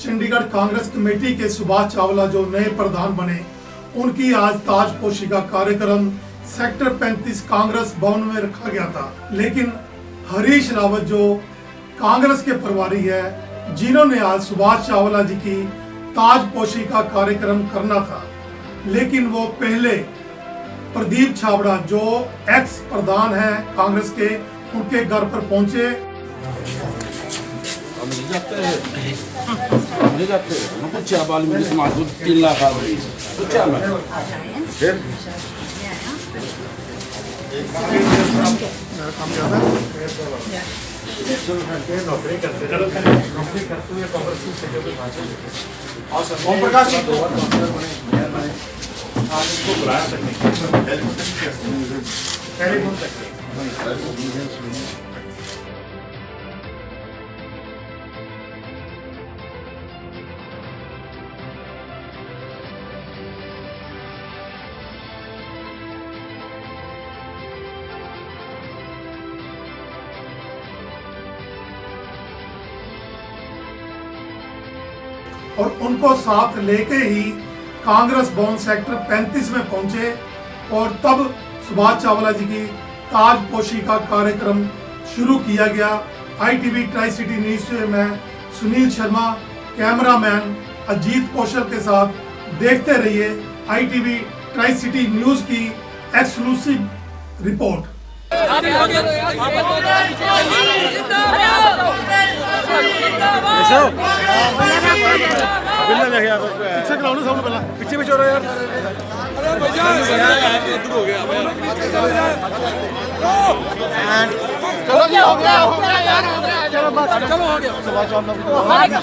Chandigarh Congress committee के सुभाष चावला जो नए प्रधान बने, उनकी आज ताजपोशी का कार्यक्रम सेक्टर 35 कांग्रेस भवन में रखा गया था। लेकिन हरीश रावत जो कांग्रेस के प्रभारी है, जिन्होंने आज सुभाष चावला जी की ताजपोशी का कार्यक्रम करना था, लेकिन वो पहले प्रदीप छाबड़ा जो एक्स प्रधान है कांग्रेस के, उनके घर पर पहुंचे। ओम प्रकाश और उनको साथ लेके ही कांग्रेस भवन सेक्टर 35 में पहुंचे और तब सुभाष चावला जी की ताजपोशी का कार्यक्रम शुरू किया गया। ITV ट्राई सिटी न्यूज से मैं सुनील शर्मा, कैमरामैन अजीत कौशल के साथ देखते रहिए ITV ट्राई सिटी न्यूज की एक्सक्लूसिव रिपोर्ट। पीछे खिलाओ ना सबको, पहला पीछे भी छोड़ो यार। चलो जी, हो गया यार, हो गया, चलो बस, चलो हो गया। सुभाष चावला हार गया।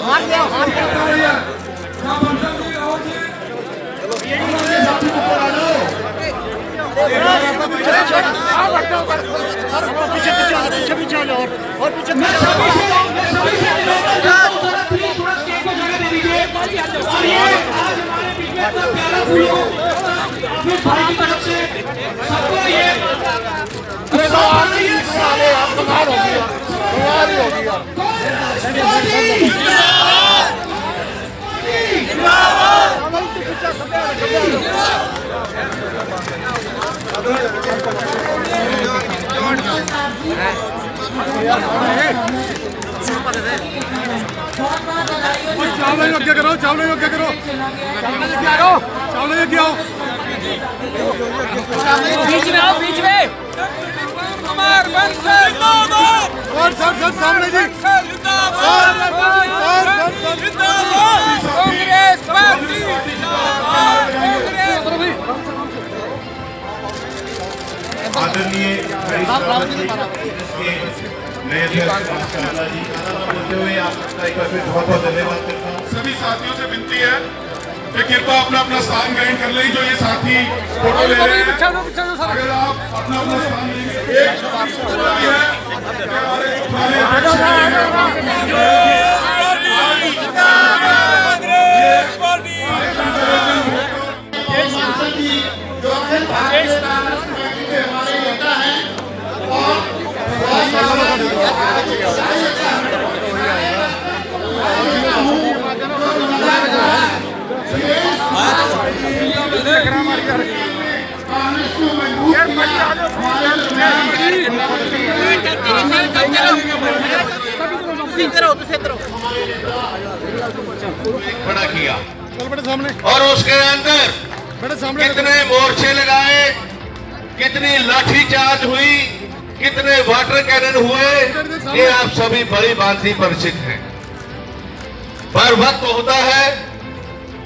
पीछे और पीछे चावल क्या करो, चावल क्या करो, चावल क्या बीच में आओ, बीच में सर सामने जी, कांग्रेस पार्टी आदरणीय नए अध्यक्ष चावला जी बोलते हुए आपका एक बार फिर बहुत बहुत धन्यवाद करता हूँ। सभी साथियों से विनती है कि कृपया अपना अपना स्थान ग्रहण कर लें। जो ये साथी फोटो ले रहे हैं, अगर आप अपना अपना स्थान लेंगे, एक बड़ा किया सामने और उसके अंदर कितने मोर्चे लगाए, कितनी लाठीचार्ज हुई, कितने वाटर कैनन हुए, ये आप सभी बड़ी भांति परिचित हैं। पर वक्त होता है,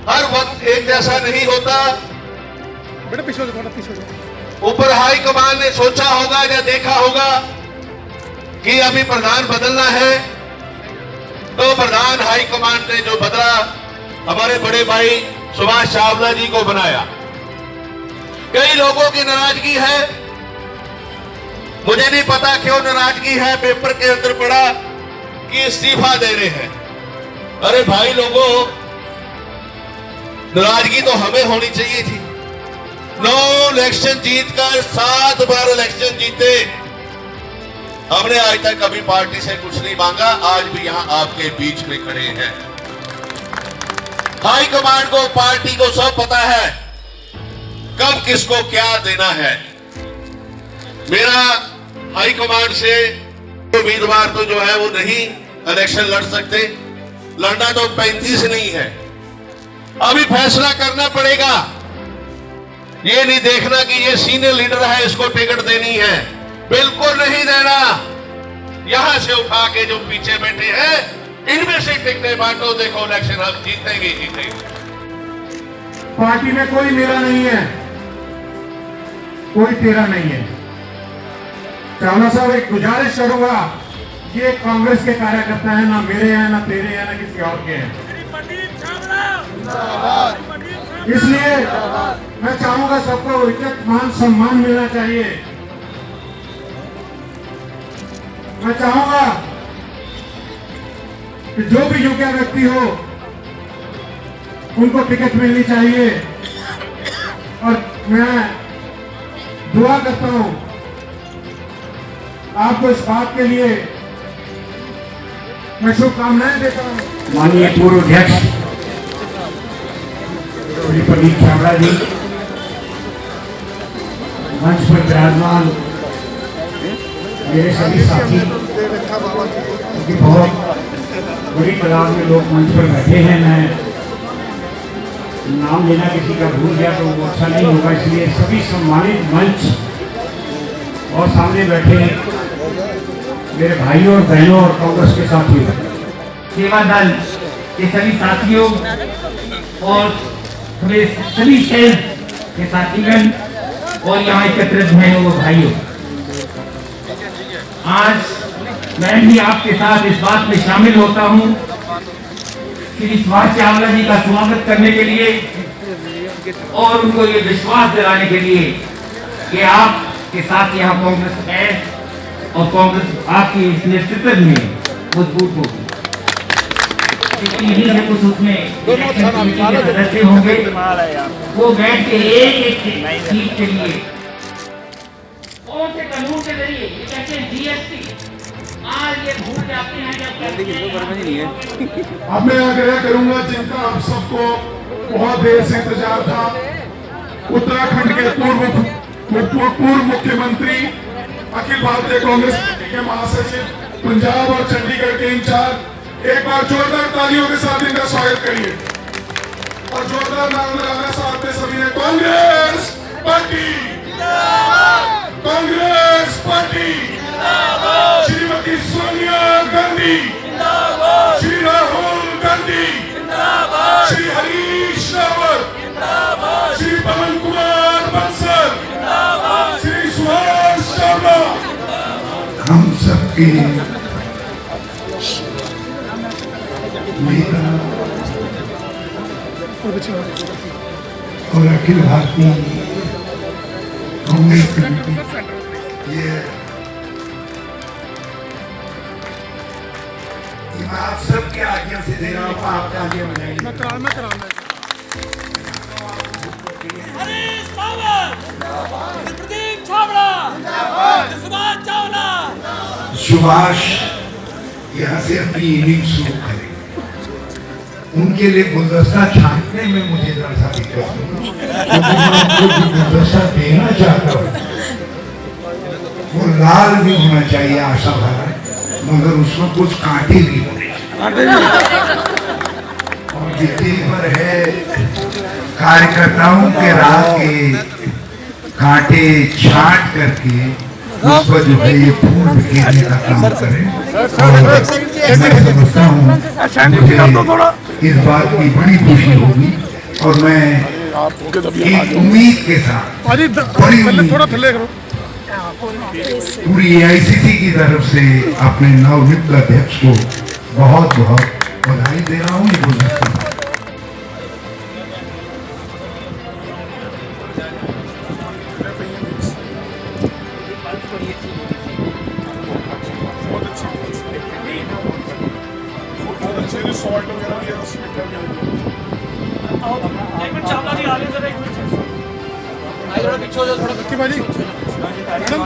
हर वक्त एक जैसा नहीं होता। ऊपर हाई कमान ने सोचा होगा या देखा होगा कि अभी प्रधान बदलना है, तो प्रधान हाई कमान ने जो बदला, हमारे बड़े भाई सुभाष चावला जी को बनाया। कई लोगों की नाराजगी है, मुझे नहीं पता क्यों नाराजगी है। पेपर के अंदर पड़ा कि इस्तीफा दे रहे हैं। अरे भाई लोगों, नाराजगी तो हमें होनी चाहिए थी। 9 इलेक्शन जीतकर 7 बार इलेक्शन जीते, हमने आज तक कभी पार्टी से कुछ नहीं मांगा। आज भी यहां आपके बीच में खड़े हैं। हाईकमांड को, पार्टी को सब पता है कब किसको क्या देना है। मेरा हाईकमांड से उम्मीदवार तो जो है वो नहीं इलेक्शन लड़ सकते, लड़ना तो 35 नहीं है। अभी फैसला करना पड़ेगा, ये नहीं देखना कि ये सीनियर लीडर है इसको टिकट देनी है, बिल्कुल नहीं देना। यहां से उठा के जो पीछे बैठे हैं इनमें से टिकटें बांटो, देखो इलेक्शन हम जीतेंगे जीतेंगे। पार्टी में कोई मेरा नहीं है, कोई तेरा नहीं है। चावला साहब, एक गुजारिश करूंगा, ये कांग्रेस के कार्यकर्ता है, ना मेरे हैं ना तेरे हैं ना किसी और के हैं। इसलिए मैं चाहूंगा सबको इज्जत मान सम्मान मिलना चाहिए। मैं चाहूंगा कि जो भी योग्य व्यक्ति हो उनको टिकट मिलनी चाहिए, और मैं दुआ करता हूं आपको इस बात के लिए मैं शुभकामनाएं देता हूं। माननीय पूर्व अध्यक्ष श्री प्रदीप छाबड़ा जी, मंच पर विराजमान मेरे सभी साथी, क्योंकि बहुत बड़ी तादाद में लोग मंच पर बैठे हैं, मैं नाम लेना किसी का भूल गया तो वो अच्छा नहीं होगा, इसलिए सभी सम्मानित मंच और सामने बैठे मेरे भाइयों और बहनों और कांग्रेस के साथियों, सेवा दल के सभी साथियों और मेरे सभी शहर के साथीगण और यहाँ एकत्रित हैं वो भाइयों, आज मैं भी आपके साथ इस बात में शामिल होता हूँ श्री सुभाष चावला जी का स्वागत करने के लिए और उनको ये विश्वास दिलाने के लिए कि आपके साथ यहाँ कांग्रेस है और कांग्रेस आपके इस नेतृत्व में मजबूत होगी। यही है कुछ उसमें सदस्य होंगे, वो बैठ के एक सीट के लिए कौन से कानून के जरिए कहते हैं जीएसटी, आज ये भूल जाते हैं अब मैं आग्रह करूंगा जिनका आप सबको बहुत देर से इंतजार था, उत्तराखंड के पूर्व मुख्यमंत्री, अखिल भारतीय कांग्रेस पार्टी के महासचिव, पंजाब और चंडीगढ़ के इंचार्ज, एक बार जोरदार तालियों के साथ इनका स्वागत करिए और जोरदार नाम लगाना साथ में सभी ने। कांग्रेस पार्टी, कांग्रेस पार्टी, श्रीमती सोनिया गांधी, श्री राहुल गांधी, श्री हरीश रावत, श्री पवन कुमार बंसल, श्री सुभाष चावला, हम सबके नेता और अखिल भारतीय कांग्रेस कमेटी, ये मैं आप सबके आज्ञा से दे रहा हूँ, आप आगे बनाइए। हरीश रावत, प्रदीप छाबड़ा, सुभाष चावला। सुभाष यहाँ से अपनी इनिंग शुरू करेंगे। उनके लिए गुलदस्ता छांटने में मुझे जरा सा दिक्कत नहीं, क्योंकि मैं उनको जो गुलदस्ता देना चाहता हूँ वो लाल भी होना चाहिए आशा भरा, मगर उसमें कुछ कांटे भी होने और जितने पर है कार्यकर्ताओं के राह के कांटे छांट करके उस पर जो है ये फूल बिखेरने का काम करें। और मैं समझता हूँ मुझे इस बात की बड़ी खुशी होगी और मैं एक उम्मीद के साथ, बड़ी उम्मीद, पूरी AICC की तरफ से अपने नवनियुक्त अध्यक्ष को बहुत बहुत बधाई दे रहा हूँ। सॉल्ट वगैरह भी एक मिनट चावला जी आ रहे हैं, जरा एक मिनट थोड़ा पीछे हो जाओ, थोड़ा लक्की भाई मैडम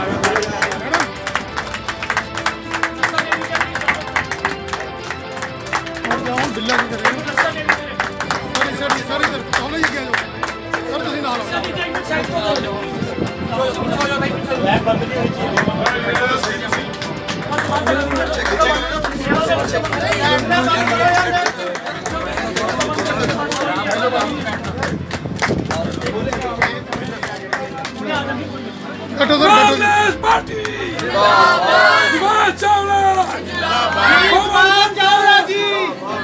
और जाओ बिल्ला की करेंगे। कांग्रेस पार्टी सुभाष चावला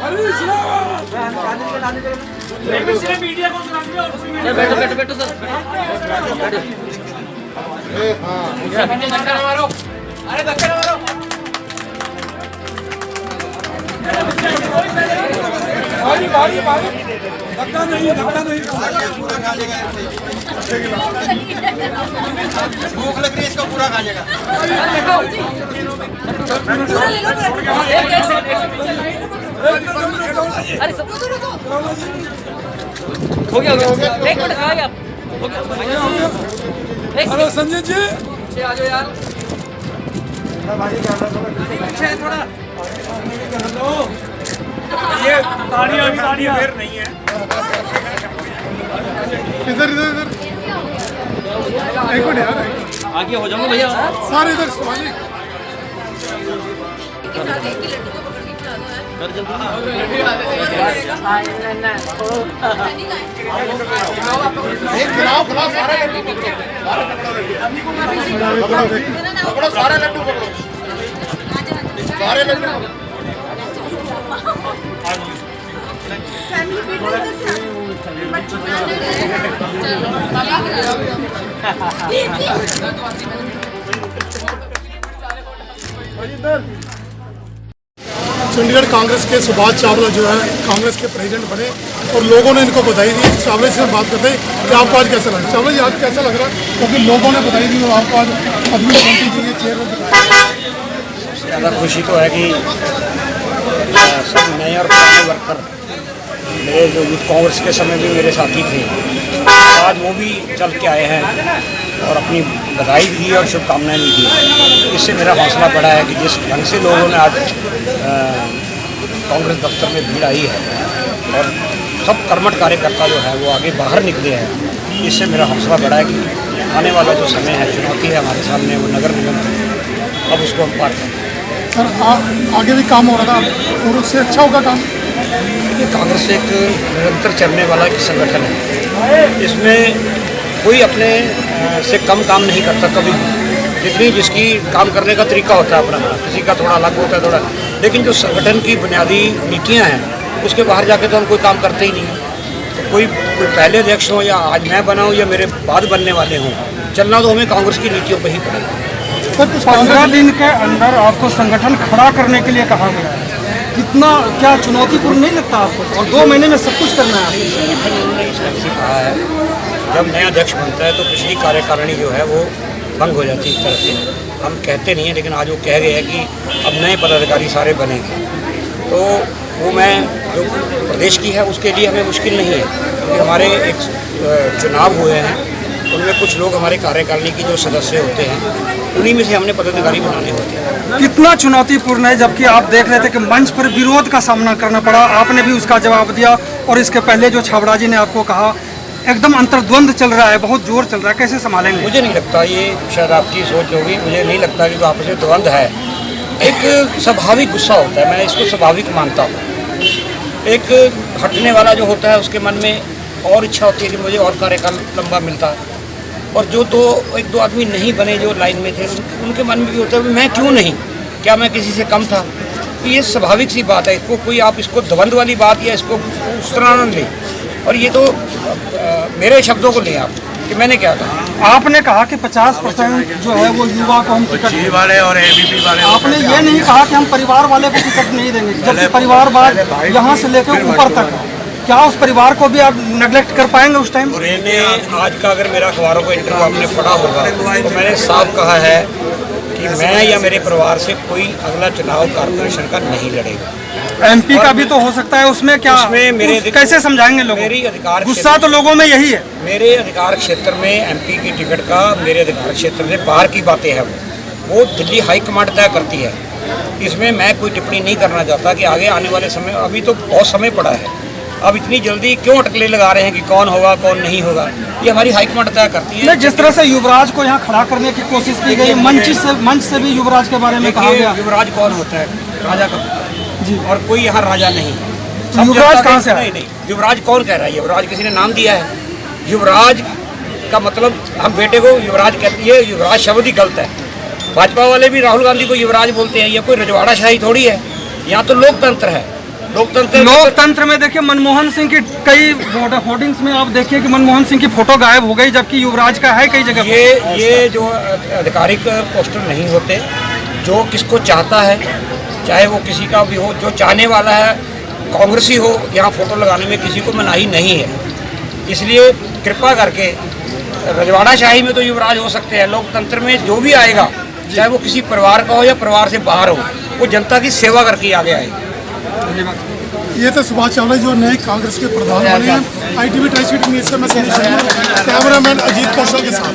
हरीश रावत मीडिया को बैठो बैठो सर धक्का मारो, अरे धक्का मारो। धक्का नहीं भूख लग रही है, इसका पूरा खा जाएगा। पूरा ले लो, अरे सब हो गया एक मिनट खा गया हेलो संजय जी आ जाओ यार पीछे थोड़ा ये ताड़ियां फिर नहीं है। इधर एक मिनट यार आगे हो जाऊंगा भैया सारे इधर शिवाजी खिलाओ सारे लड्डू पकड़ो, सारे लड्डू पकड़ो, सारे लड्डू। चंडीगढ़ कांग्रेस के सुभाष चावला जो है कांग्रेस के प्रेसिडेंट बने और लोगों ने इनको बधाई दी। चावला जी से बात करते हैं कि आपको आज कैसा लगा। चावला जी आज कैसा लग रहा है, क्योंकि लोगों ने बधाई दी और आपको आज अदमी मंत्री जी के चेयर ज़्यादा खुशी तो है कि सब नए और पुराने वर्कर मेरे जो यूथ कांग्रेस के समय भी मेरे साथी थे, आज वो भी चल के आए हैं और अपनी बधाई भी दी और शुभकामनाएं भी दी। इससे मेरा हौसला बढ़ा है कि जिस ढंग से लोगों ने आज कांग्रेस दफ्तर में भीड़ आई है और सब कर्मठ कार्यकर्ता जो है वो आगे बाहर निकले हैं, इससे मेरा हौसला बढ़ा है कि आने वाला जो समय है, चुनौती है हमारे सामने, वो नगर निगम अब उसको हम पार करें। सर आगे भी काम हो रहा था और उससे अच्छा होगा काम। ये कांग्रेस एक निरंतर चलने वाला एक संगठन है, इसमें कोई अपने से कम काम नहीं करता कभी भी। जितनी जिसकी काम करने का तरीका होता है अपना, किसी का थोड़ा अलग होता है थोड़ा, लेकिन जो संगठन की बुनियादी नीतियां हैं उसके बाहर जाके तो हम कोई काम करते ही नहीं हैं। तो कोई पहले अध्यक्ष हो या आज मैं बना हूँ या मेरे बाद बनने वाले हों, चलना तो हमें कांग्रेस की नीतियों पर ही पड़ेगा। 15 दिन के अंदर आपको संगठन खड़ा करने के लिए कहा गया है, कितना क्या चुनौतीपूर्ण नहीं लगता आपको? और 2 महीने में सब कुछ करना है। संगठन उन्होंने इस ढंग से कहा है, जब नया अध्यक्ष बनता है तो पिछली कार्यकारिणी जो है वो भंग हो जाती है। इस तरह से हम कहते नहीं हैं, लेकिन आज वो कह गए हैं कि अब नए पदाधिकारी सारे बनेंगे। तो वो मैं जो प्रदेश की है उसके लिए हमें मुश्किल नहीं है, क्योंकि हमारे एक चुनाव हुए हैं, उनमें कुछ लोग हमारे कार्यकारिणी की जो सदस्य होते हैं उन्हीं में से हमने पदाधिकारी बनाने होते हैं। कितना चुनौतीपूर्ण है, जबकि आप देख रहे थे कि मंच पर विरोध का सामना करना पड़ा, आपने भी उसका जवाब दिया और इसके पहले जो छाबड़ा जी ने आपको कहा, एकदम अंतर्द्वंद चल रहा है, बहुत जोर चल रहा है, कैसे संभालेंगे? मुझे नहीं लगता, ये शायद आपकी सोच होगी, मुझे नहीं लगता कि जो आपस में द्वंद है, एक स्वाभाविक गुस्सा होता है, मैं इसको स्वाभाविक मानता हूँ। एक हटने वाला जो होता है उसके मन में और इच्छा होती है कि मुझे और कार्यकाल लंबा मिलता, और जो तो 1-2 आदमी नहीं बने जो लाइन में थे उनके मन में भी होता है मैं क्यों नहीं, क्या मैं किसी से कम था? तो ये स्वाभाविक सी बात है, इसको कोई आप इसको द्वंद्व वाली बात या इसको उस तरह न लें। और ये तो मेरे शब्दों को लें आप कि मैंने क्या कहा। आपने कहा कि 50% जो है वो युवा को हम टिकट वाले और एबीपी वाले, आपने ये नहीं कहा कि हम परिवार वाले को टिकट नहीं देंगे, जबकि परिवारवाद यहाँ से लेकर ऊपर तक है। क्या उस परिवार को भी आप नेग्लेक्ट कर पाएंगे उस टाइम? मैंने आज का अगर मेरा अखबारों का इंटरव्यू आपने पढ़ा होगा तो मैंने साफ कहा है कि मैं या मेरे परिवार से कोई अगला चुनाव कारपोरेशन का नहीं लड़ेगा। एमपी का भी तो हो सकता है, उसमें क्या कैसे समझाएंगे लोग? मेरी अधिकार गुस्सा तो लोगों में यही है। मेरे अधिकार क्षेत्र में एमपी की टिकट का मेरे अधिकार क्षेत्र से बाहर की बातें हैं, वो दिल्ली हाईकमांड तय करती है। इसमें मैं कोई टिप्पणी नहीं करना चाहता कि आगे आने वाले समय, अभी तो बहुत समय पड़ा है, अब इतनी जल्दी क्यों अटकलें लगा रहे हैं कि कौन होगा कौन नहीं होगा, ये हमारी हाईकमांड तय करती है। नहीं, जिस तरह से युवराज को यहाँ खड़ा करने की कोशिश की गई, मंच से भी युवराज के बारे में कहा देखिए, गया। युवराज कौन होता है? राजा का पुत्र है जी, और कोई यहाँ राजा नहीं है। सब युवराज जनता कहाँ से नहीं, नहीं, युवराज कौन कह रहा है? युवराज किसी ने नाम दिया है? युवराज का मतलब हम बेटे को युवराज कहती है, युवराज शब्द ही गलत है। भाजपा वाले भी राहुल गांधी को युवराज बोलते हैं, ये कोई रजवाड़ा शाही थोड़ी है, यहाँ तो लोकतंत्र है। लोकतंत्र में देखिए मनमोहन सिंह की कई होर्डिंग्स में आप देखिए कि मनमोहन सिंह की फोटो गायब हो गई, जबकि युवराज का है कई जगह। ये जो आधिकारिक पोस्टर नहीं होते, जो किसको चाहता है, चाहे वो किसी का भी हो, जो चाहने वाला है कांग्रेसी हो, यहाँ फोटो लगाने में किसी को मनाही नहीं है। इसलिए कृपा करके रजवाड़ा शाही में तो युवराज हो सकते हैं, लोकतंत्र में जो भी आएगा, चाहे वो किसी परिवार का हो या परिवार से बाहर हो, वो जनता की सेवा करके आगे आए। ये तो सुभाष चावला जो नए कांग्रेस के प्रधान बने हैं। ITV टाइम्स की टीम से मैं कैमरामैन अजीत कौशल के साथ।